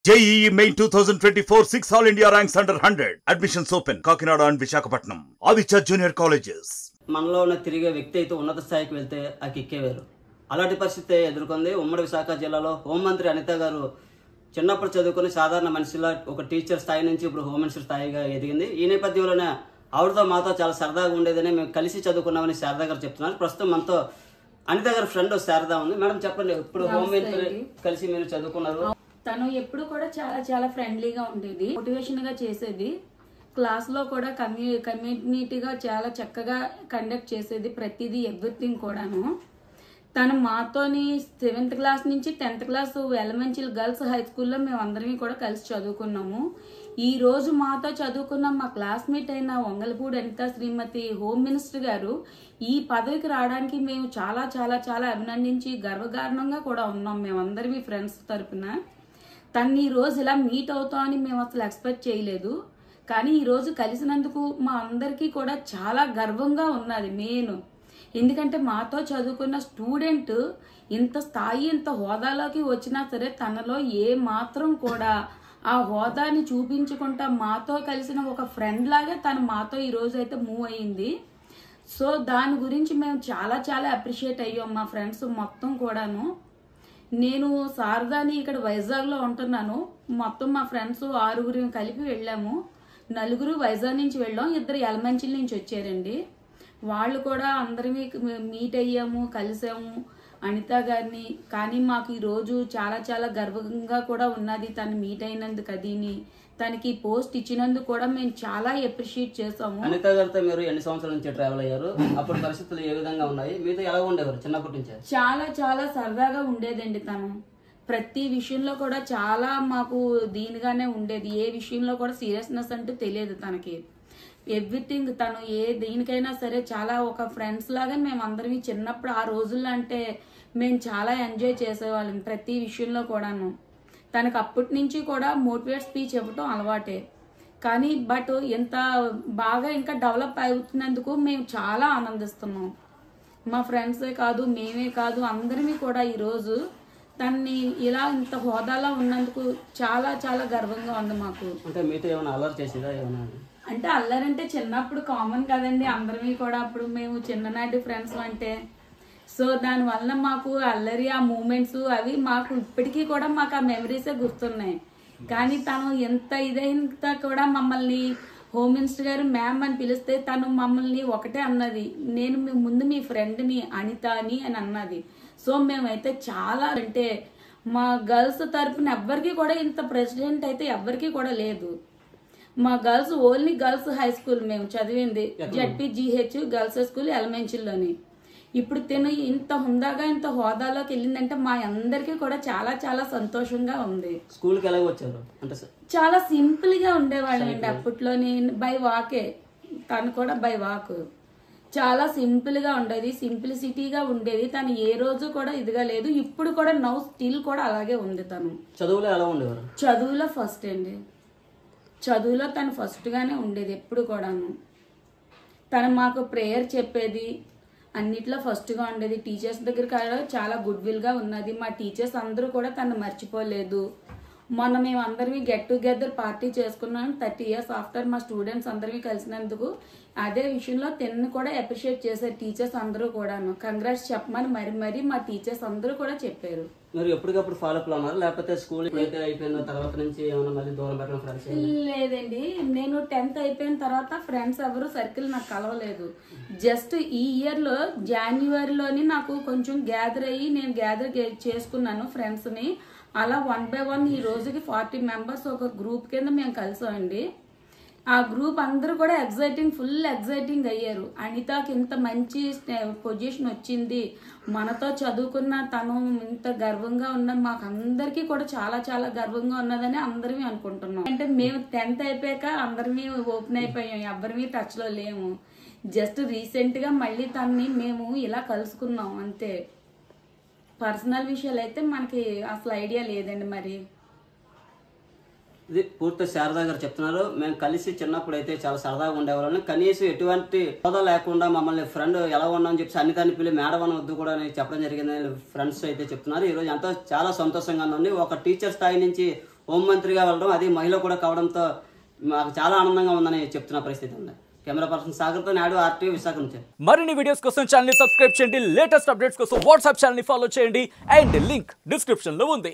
JEE Main 2024 6 All India ranks under 100. Admissions open. Kakinada and Visakhapatnam. Aditya Junior Colleges. మనలో ఉన్న తిరిగే వ్యక్తి అయితే ఉన్నత స్థాయికి వెళ్తే ఆ కిక్కే వేరు. అలాంటి పరిస్థితి ఎదుర్కొంది ఉమ్మడి విశాఖ జిల్లాలో హోంమంత్రి అనిత గారు. చిన్నప్పుడు చదువుకుని సాధారణ మనిషిలా ఒక టీచర్ స్థాయి నుంచి ఇప్పుడు హోమ్ మినిస్టర్ స్థాయిగా ఎదిగింది. ఈ నేపథ్యంలోనే ఆవిడతో మాతో చాలా సరదాగా ఉండేదని మేము కలిసి చదువుకున్నామని శారదా గారు చెప్తున్నారు. ప్రస్తుతం మనతో అనిత గారి ఫ్రెండ్ శారదా ఉంది. మేడం చెప్పండి, ఇప్పుడు హోమ్ మినిస్టర్ కలిసి మీరు చదువుకున్నారు. తను ఎప్పుడు కూడా చాలా చాలా ఫ్రెండ్లీగా ఉండేది, మోటివేషన్ గా చేసేది. క్లాస్ లో కూడా కమ్యూనిటీగా చాలా చక్కగా కండక్ట్ చేసేది, ప్రతిదీ ఎవ్రీథింగ్ కూడాను. తను మాతోని 7th క్లాస్ నుంచి 10th class elementary girls high స్కూల్లో మేము అందరం కూడా కలిసి చదువుకున్నాము. ఈ రోజు మాతో చదువుకున్న మా క్లాస్మేట్ అయిన వంగలపూడి అనిత శ్రీమతి హోమ్ మినిస్టర్ గారు ఈ పదవికి రావడానికి మేము చాలా చాలా చాలా అభినందించి గర్వకారణంగా కూడా ఉన్నాం మేమందరం ఫ్రెండ్స్ తరపున. తను ఈ రోజు ఇలా మీట్ అవుతామని మేము అసలు ఎక్స్పెక్ట్ చేయలేదు. కానీ ఈ రోజు కలిసినందుకు మా అందరికీ కూడా చాలా గర్వంగా ఉన్నది మెయిన్. ఎందుకంటే మాతో చదువుకున్న స్టూడెంట్ ఇంత స్థాయి ఇంత హోదాలోకి వచ్చినా సరే తనలో ఏ మాత్రం కూడా ఆ హోదాని చూపించుకుంటా మాతో కలిసిన ఒక ఫ్రెండ్ లాగా తను మాతో ఈ రోజు అయితే మూవ్ అయ్యింది. సో దాని గురించి మేము చాలా చాలా అప్రిషియేట్ అయ్యాం మా ఫ్రెండ్స్ మొత్తం కూడాను. నేను శారదాని ఇక్కడ వైజాగ్లో ఉంటున్నాను. మొత్తం మా ఫ్రెండ్స్ 6 కలిపి వెళ్ళాము. 4 వైజాగ్ నుంచి వెళ్ళాం, 2 ఎలమంచిల నుంచి వచ్చారండి. వాళ్ళు కూడా అందరినీ మీట్ అయ్యాము, కలిసాము అనిత గారిని. కానీ మాకు ఈరోజు చాలా చాలా గర్వంగా కూడా ఉన్నది తను మీట్ అయినందుకు. అదిని తనకి పోస్ట్ ఇచ్చినందుకు కూడా మేము చాలా అప్రిషియేట్ చేసాము. అనిత గారితో మీరు ఎన్ని సంవత్సరాల నుంచి ట్రావెల్ అయ్యారు? అప్పుడు పరిస్థితులు ఏ విధంగా ఉన్నాయి? మీతో ఎలా ఉండేవారు చిన్నప్పటి నుంచి? చాలా చాలా సరదాగా ఉండేదండి. తను ప్రతి విషయంలో కూడా చాలా మాకు దీనిగానే ఉండేది. ఏ విషయంలో కూడా సీరియస్నెస్ అంటూ తెలియదు తనకి. ఎవ్రీథింగ్ తను ఏ దేనికైనా సరే చాలా ఒక ఫ్రెండ్స్ లాగా మేము అందరం చిన్నప్పుడు ఆ రోజుల్లో అంటే మేము చాలా ఎంజాయ్ చేసేవాళ్ళం ప్రతి విషయంలో కూడాను. తనకు అప్పటి నుంచి కూడా మోటివేట్ స్పీచ్ ఇవ్వటం అలవాటే. కానీ బట్ ఎంత బాగా ఇంకా డెవలప్ అవుతున్నందుకు మేము చాలా ఆనందిస్తున్నాం. మా ఫ్రెండ్సే కాదు, మేమే కాదు, అందరినీ కూడా ఈరోజు తనని ఇలా ఇంత హోదాలో ఉన్నందుకు చాలా చాలా గర్వంగా ఉంది మాకు. అంటే మీతో ఏమైనా అల్లరి చేసేదా? ఏమైనా అంటే అల్లరంటే చిన్నప్పుడు కామన్ కదండి, అందరినీ కూడా అప్పుడు మేము చిన్ననాటి ఫ్రెండ్స్ అంటే. సో దానివల్ల మాకు అల్లరి ఆ మూమెంట్స్ అవి మాకు ఇప్పటికీ కూడా మాకు ఆ మెమరీసే గుర్తున్నాయి. కానీ తను ఎంత ఇదైనా కూడా మమ్మల్ని హోమ్ మినిస్టర్ గారు మ్యామ్ అని పిలిస్తే తను మమ్మల్ని ఒకటే అన్నది, నేను ముందు మీ ఫ్రెండ్ని అనిత అని అన్నది. సో మేమైతే చాలా అంటే మా గర్ల్స్ తరపున ఎవ్వరికి కూడా ఇంత ప్రెసిడెంట్ అయితే ఎవ్వరికి కూడా లేదు. మా girls only girls high school మేము చదివింది JPGH గర్ల్స్ హై స్కూల్ ఎలిమెంటరీలోని. ఇప్పుడు తిను ఇంత హుందాగా ఇంత హోదాలోకి వెళ్ళిందంటే మా అందరికీ కూడా చాలా చాలా సంతోషంగా ఉంది. స్కూల్కి ఎలా వచ్చారు? అంటే చాలా సింపుల్ గా ఉండేవాళ్ళండి అప్పట్లోని, బై వాకే. తను కూడా బై వాక్ చాలా సింపుల్ గా ఉండేది, సింప్లిసిటీగా ఉండేది. తను ఏ రోజు కూడా ఇదిగా లేదు. ఇప్పుడు కూడా నౌ స్టిల్ కూడా అలాగే ఉంది. తను చదువులో ఎలా ఉండేవారు? చదువులో ఫస్ట్ అండి. చదువులో తను ఫస్ట్ గానే ఉండేది ఎప్పుడు కూడాను. తను మాకు ప్రేయర్ చెప్పేది, అన్నిట్లో ఫస్ట్ గా ఉండేది. టీచర్స్ దగ్గర కూడా చాలా గుడ్ విల్ గా ఉన్నది. మా టీచర్స్ అందరూ కూడా తను మర్చిపోలేదు. మొన్న మేము అందరివి గెట్ టుగెదర్ పార్టీ చేసుకున్నాం 30 years ఆఫ్టర్ మా స్టూడెంట్స్ అందరివి కలిసినందుకు. అదే విషయంలో తిన్ను కూడా అప్రిషియేట్ చేశారు టీచర్స్ అందరూ కూడాను. కంగ్రాట్స్ చెప్పమని మరి మా టీచర్స్ అందరూ కూడా చెప్పారు. మీరు ఎప్పటికప్పుడు ఫాలో అప్ ఉన్నారు లేకపోతే స్కూల్ ఎప్పుడైతే అయిపోయిన తర్వాత నుంచి ఏమైనా మళ్ళీ దూరం పెట్టడం ఫ్రెండ్స్? లేదండి, నేను 10th అయిపోయిన తర్వాత ఫ్రెండ్స్ ఎవరు సర్కిల్ నాకు కలవలేదు. జస్ట్ ఈ ఇయర్ లో జాన్యువరిలోని నాకు కొంచెం గ్యాదర్ అయ్యి నేను గ్యాదర్ చేసుకున్నాను ఫ్రెండ్స్ ని. అలా 1 by 1 ఈ రోజుకి 40 members ఒక గ్రూప్ కింద మేము కలిసామండి. ఆ గ్రూప్ అందరూ కూడా ఫుల్ ఎగ్జైటింగ్ అయ్యారు. అనితకి ఇంత మంచి పొజిషన్ వచ్చింది, మనతో చదువుకున్న తను ఇంత గర్వంగా ఉన్న మాకు అందరికీ కూడా చాలా చాలా గర్వంగా ఉన్నదని అందరిమీ అనుకుంటున్నాం. అంటే మేము 10th అయిపోయాక అందరిమీ ఓపెన్ అయిపోయాం, ఎవరిమీ టచ్ లో లేము. జస్ట్ రీసెంట్ గా మళ్ళీ తనని మేము ఇలా కలుసుకున్నాం అంతే. పర్సనల్ విషయాలు అయితే మనకి అసలు ఐడియా లేదండి. మరి ఇది పూర్తి శారదా గారు చెప్తున్నారు. మేము కలిసి చిన్నప్పుడు అయితే చాలా సరదాగా ఉండేవాళ్ళని, కనీసం ఎటువంటి హోదా లేకుండా మమ్మల్ని ఫ్రెండ్ ఎలా ఉన్నామని చెప్పి అన్నితాన్ని పిల్లి మేడం అని వద్దు కూడా చెప్పడం జరిగిందని ఫ్రెండ్స్ అయితే చెప్తున్నారు. ఈ రోజు ఎంతో చాలా సంతోషంగా ఉంది. ఒక టీచర్ స్థాయి నుంచి హోంమంత్రిగా వెళ్ళడం, అది మహిళ కూడా కావడంతో మాకు చాలా ఆనందంగా ఉందని చెప్తున్న పరిస్థితి ఉంది. కెమెరా పర్సన్ సాగర్తో నాయుడు, RTV విశాఖ నుంచి. మరిన్ని వీడియోస్ కోసం ఛానల్ ని సబ్స్క్రైబ్ చేయండి, లేటెస్ట్ అప్డేట్స్ కోసం వాట్సాప్ ఛానల్ ని ఫాలో చేయండి అండ్ లింక్ డిస్క్రిప్షన్ లో ఉంది.